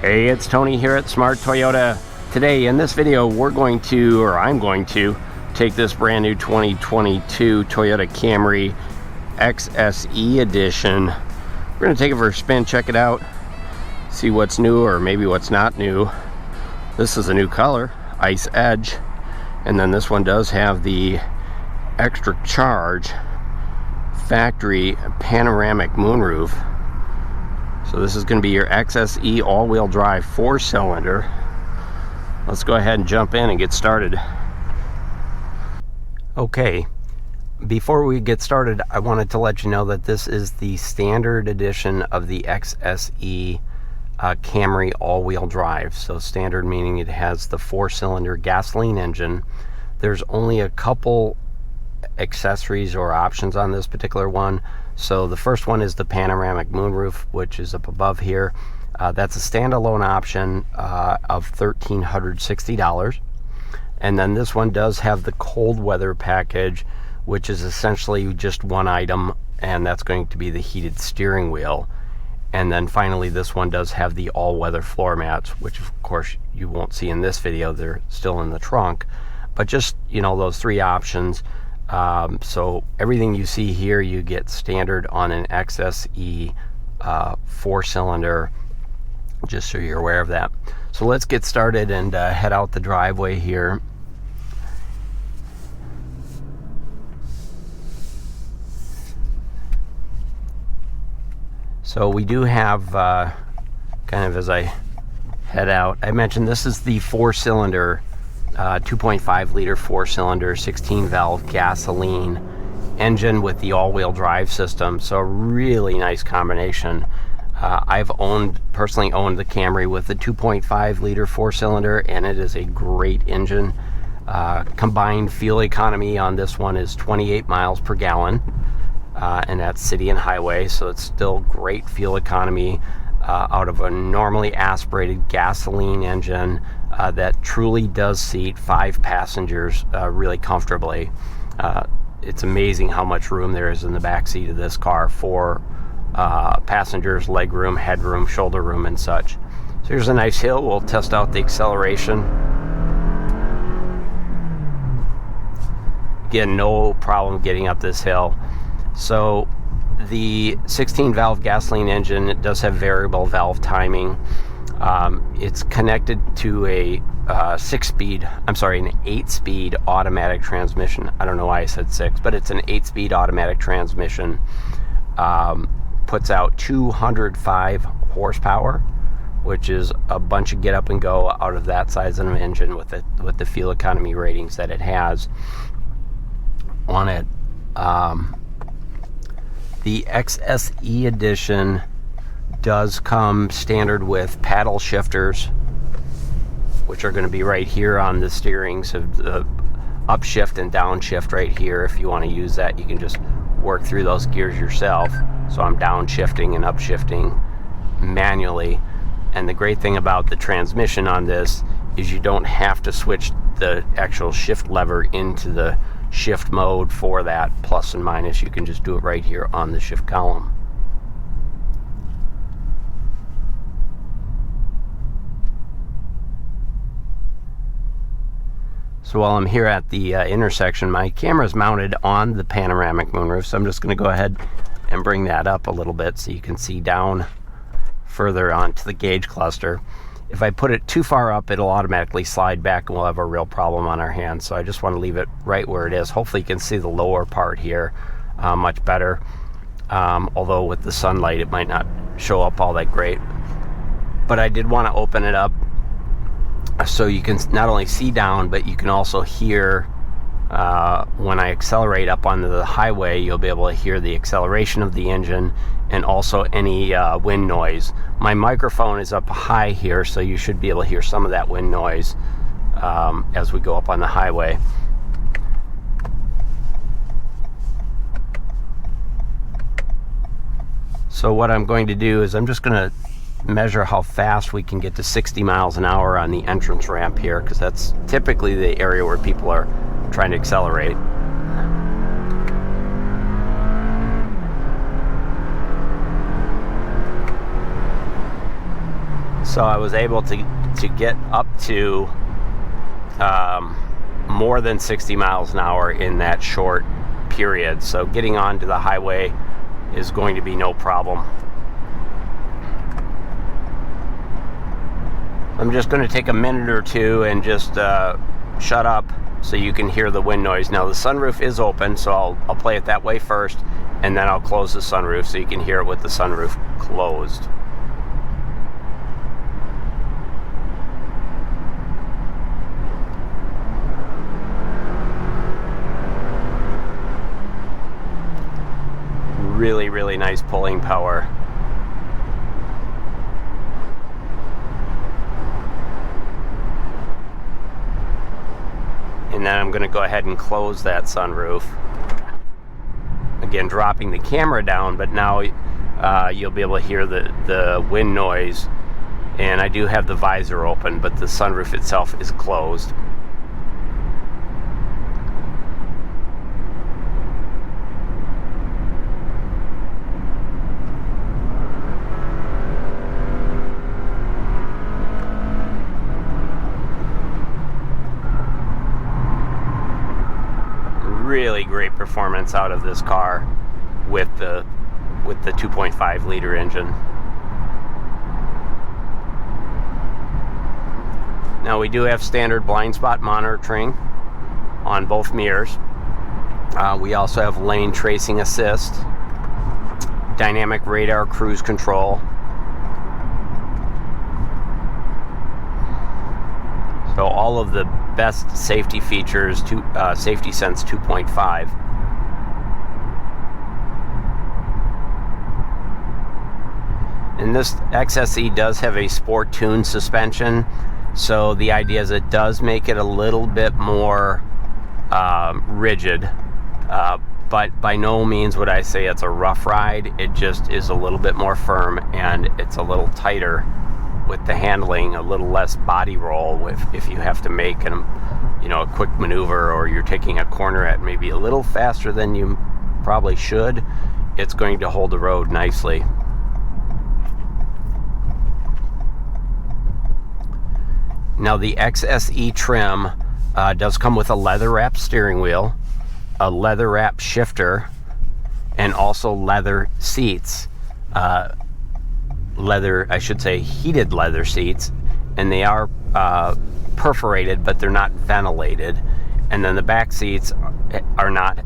Hey, it's Tony here at Smart Toyota. Today in this video I'm going to take this brand new 2022 Toyota Camry XSE edition. We're going to take it for a spin, check it out, see what's new or maybe what's not new. This is a new color, Ice Edge, and then this one does have the extra charge factory panoramic moonroof. So this is going to be your XSE all-wheel drive 4-cylinder. Let's go ahead and jump in and get started. Okay, before we get started, I wanted to let you know that this is the standard edition of the XSE Camry all-wheel drive. So standard meaning it has the 4-cylinder gasoline engine. There's only a couple accessories or options on this particular one. So the first one is the panoramic moonroof, which is up above here. That's a standalone option of $1,360. And then this one does have the cold weather package, which is essentially just one item, and that's going to be the heated steering wheel. And then finally, this one does have the all-weather floor mats, which of course you won't see in this video. They're still in the trunk. But just, you know, those three options. So everything you see here you get standard on an XSE 4-cylinder, just so you're aware of that. So let's get started and head out the driveway here. So we do have, kind of as I head out, I mentioned this is the 4-cylinder 2.5 liter 4-cylinder 16 valve gasoline engine with the all-wheel drive system. So really nice combination. I've personally owned the Camry with the 2.5 liter 4-cylinder, and it is a great engine. Combined fuel economy on this one is 28 miles per gallon, and that's city and highway, so it's still great fuel economy out of a normally aspirated gasoline engine that truly does seat 5 passengers really comfortably. It's amazing how much room there is in the back seat of this car for passengers, leg room, headroom, shoulder room, and such. So here's a nice hill. We'll test out the acceleration. Again, no problem getting up this hill. So the 16 valve gasoline engine, it does have variable valve timing. It's connected to a an 8-speed automatic transmission. I don't know why I said 6, but it's an 8-speed automatic transmission. Puts out 205 horsepower, which is a bunch of get up and go out of that size of an engine with the fuel economy ratings that it has on it. The XSE edition does come standard with paddle shifters, which are going to be right here on the steering. So the upshift and downshift right here. If you want to use that, you can just work through those gears yourself. So I'm downshifting and upshifting manually. And the great thing about the transmission on this is you don't have to switch the actual shift lever into the shift mode for that plus and minus. You can just do it right here on the shift column. So while I'm here at the intersection, my camera is mounted on the panoramic moonroof, so I'm just going to go ahead and bring that up a little bit so you can see down further onto the gauge cluster. If I put it too far up, it'll automatically slide back and we'll have a real problem on our hands. So I just want to leave it right where it is. Hopefully you can see the lower part here much better. Although with the sunlight, it might not show up all that great. But I did want to open it up so you can not only see down, but you can also hear when I accelerate up onto the highway. You'll be able to hear the acceleration of the engine and also any wind noise. My microphone is up high here, so you should be able to hear some of that wind noise as we go up on the highway. So what I'm going to do is I'm just going to measure how fast we can get to 60 miles an hour on the entrance ramp here, because that's typically the area where people are trying to accelerate. So I was able to get up to more than 60 miles an hour in that short period. So getting onto the highway is going to be no problem. I'm just going to take a minute or two and just shut up so you can hear the wind noise. Now the sunroof is open, so I'll play it that way first, and then I'll close the sunroof so you can hear it with the sunroof closed. Really, really nice pulling power. And then I'm going to go ahead and close that sunroof. Again, dropping the camera down, but now you'll be able to hear the wind noise. And I do have the visor open, but the sunroof itself is closed. Really great performance out of this car with the 2.5 liter engine. Now we do have standard blind spot monitoring on both mirrors. We also have lane tracing assist, dynamic radar cruise control. So all of the best safety features to Safety Sense 2.5. And this XSE does have a sport tune suspension, so the idea is it does make it a little bit more rigid, but by no means would I say it's a rough ride. It just is a little bit more firm, and it's a little tighter with the handling, a little less body roll if you have to make a quick maneuver, or you're taking a corner at maybe a little faster than you probably should. It's going to hold the road nicely. Now the XSE trim does come with a leather wrapped steering wheel, a leather wrapped shifter, and also leather seats. Heated leather seats, and they are perforated, but they're not ventilated. And then the back seats are not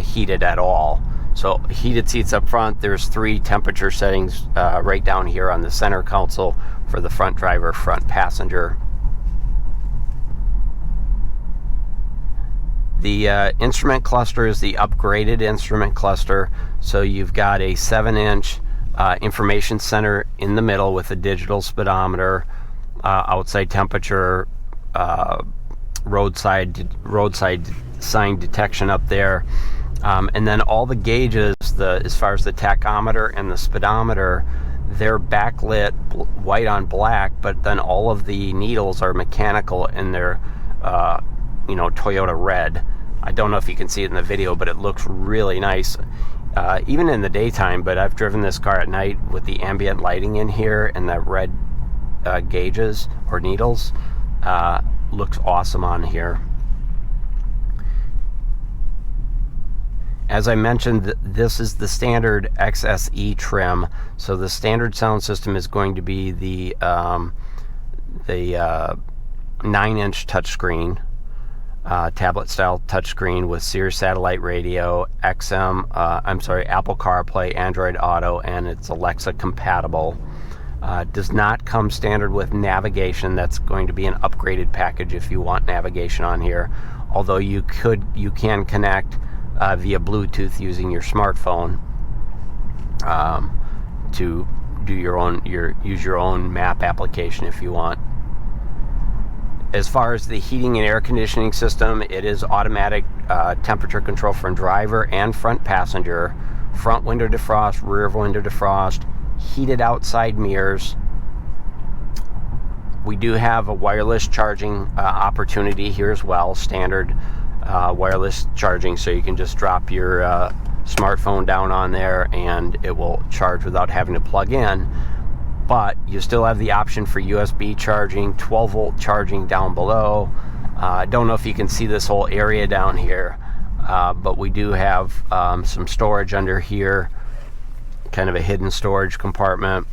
heated at all. So heated seats up front. There's 3 temperature settings right down here on the center console for the front driver, front passenger. The instrument cluster is the upgraded instrument cluster. So you've got a 7-inch information center in the middle with a digital speedometer, outside temperature, roadside sign detection up there, and then all the gauges, as far as the tachometer and the speedometer, they're backlit white on black, but then all of the needles are mechanical, and they're Toyota red. I don't know if you can see it in the video, but it looks really nice. Even in the daytime, but I've driven this car at night with the ambient lighting in here, and the red gauges or needles looks awesome on here. As I mentioned, this is the standard XSE trim, so the standard sound system is going to be the 9-inch touchscreen, tablet style touchscreen with Sirius satellite radio, Apple CarPlay, Android Auto, and it's Alexa compatible. Does not come standard with navigation. That's going to be an upgraded package if you want navigation on here. Although you can connect via Bluetooth using your smartphone to do use your own map application if you want. As far as the heating and air conditioning system, it is automatic temperature control from driver and front passenger, front window defrost, rear window defrost, heated outside mirrors. We do have a wireless charging opportunity here as well, standard wireless charging, so you can just drop your smartphone down on there and it will charge without having to plug in. but you still have the option for USB charging, 12-volt charging down below. I don't know if you can see this whole area down here, but we do have some storage under here, kind of a hidden storage compartment,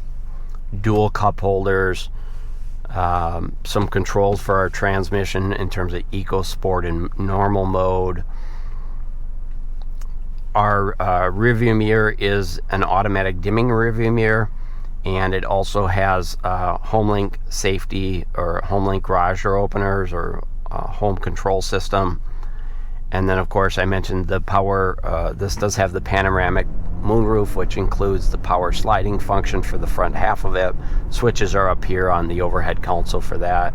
dual cup holders, some controls for our transmission in terms of eco, sport, and normal mode. Our rearview mirror is an automatic dimming rearview mirror, and it also has HomeLink safety or HomeLink garage door openers or home control system. And then of course I mentioned the power, this does have the panoramic moonroof, which includes the power sliding function for the front half of it. Switches are up here on the overhead console for that.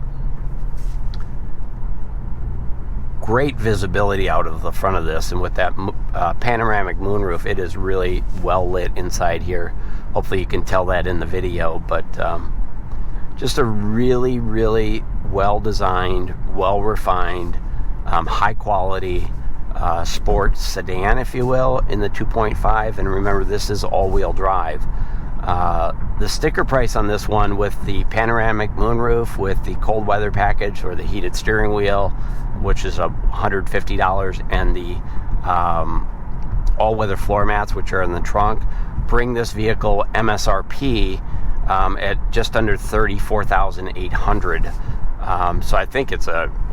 Great visibility out of the front of this, and with that panoramic moonroof, it is really well lit inside here. Hopefully you can tell that in the video, but just a really, really well designed, well refined, high quality sports sedan, if you will, in the 2.5. And remember, this is all-wheel drive. The sticker price on this one, with the panoramic moonroof, with the cold weather package or the heated steering wheel, which is $150, and the all-weather floor mats, which are in the trunk, bring this vehicle MSRP at just under $34,800. So I think it's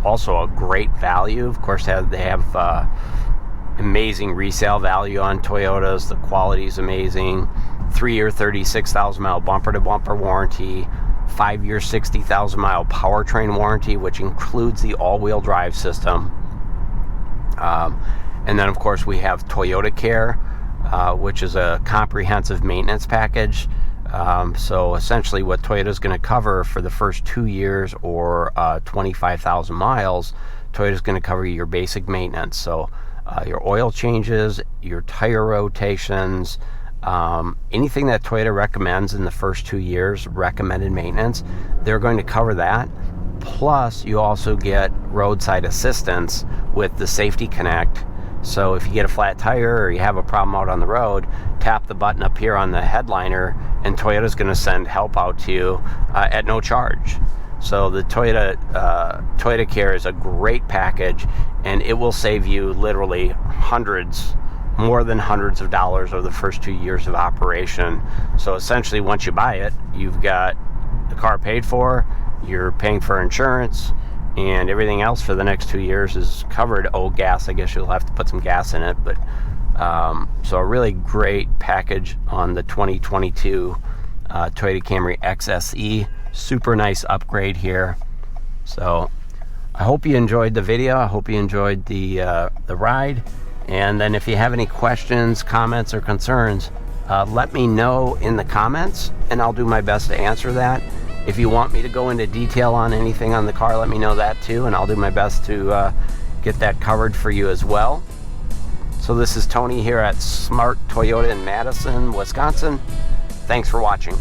also a great value. Of course, they have amazing resale value on Toyotas. The quality is amazing. 3-year, 36,000-mile bumper-to-bumper warranty. 5-year, 60,000-mile powertrain warranty, which includes the all-wheel drive system. And then, of course, we have Toyota Care, which is a comprehensive maintenance package. So essentially what Toyota is going to cover for the first 2 years or 25,000 miles, Toyota is going to cover your basic maintenance. So your oil changes, your tire rotations, anything that Toyota recommends in the first 2 years, recommended maintenance, they're going to cover that. Plus, you also get roadside assistance with the Safety Connect. So if you get a flat tire or you have a problem out on the road, tap the button up here on the headliner, and Toyota's going to send help out to you at no charge. So the Toyota Care is a great package, and it will save you literally more than hundreds of dollars over the first 2 years of operation. So essentially, once you buy it, you've got the car paid for, you're paying for insurance, and everything else for the next 2 years is covered. Oh, gas, I guess you'll have to put some gas in it, but so a really great package on the 2022 Toyota Camry XSE. Super nice upgrade here. So I hope you enjoyed the video. I hope you enjoyed the ride. And then if you have any questions, comments, or concerns, let me know in the comments, and I'll do my best to answer that. If you want me to go into detail on anything on the car, let me know that too, and I'll do my best to get that covered for you as well. So this is Tony here at Smart Toyota in Madison, Wisconsin. Thanks for watching.